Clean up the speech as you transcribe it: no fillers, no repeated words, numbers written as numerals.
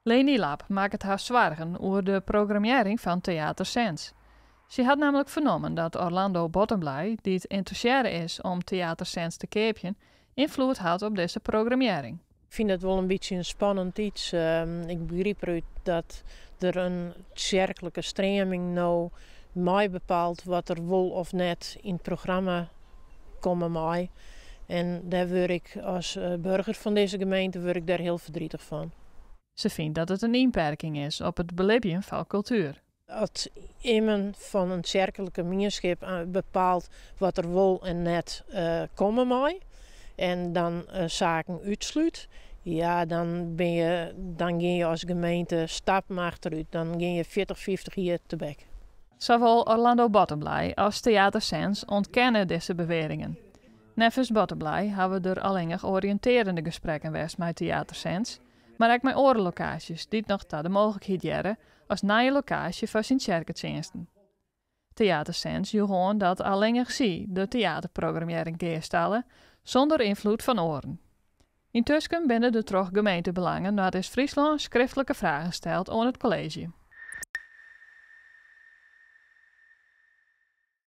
Leni Lab maakt het haar zwaargen over de programmering van Theater Sens. Ze had namelijk vernomen dat Orlando Bottomley, die het enthousiaste is om Theater Sens te keepjen, invloed had op deze programmering. Ik vind het wel een beetje een spannend iets. Ik begreep eruit dat er een kerkelijke stroming nou mij bepaalt wat er wel of net in het programma komen mij. En daar word ik als burger van deze gemeente word ik daar heel verdrietig van. Ze vindt dat het een inperking is op het beleven van cultuur. Als iemand van een kerkelijke gemeenschap bepaalt wat er wel en net komen mij en dan zaken uitsluit, ja, dan ga je als gemeente stap achteruit. Dan ga je 40, 50 jaar te bek. Zowel Orlando Bottomley als Theater Sens ontkennen deze beweringen. Nevens Bottomley hebben we er alleen oriënterende gesprekken geweest met Theater Sens, maar ook met andere locaties die het nog tot de mogelijkheid jaren als nieuwe locatie voor zijn kerkdiensten. Theater Sens joeg gewoon dat alleen de theaterprogrammering keerstellen zonder invloed van oren. Intussen binnen de troch gemeentebelangen naar Friesland schriftelijke vragen gesteld aan het college.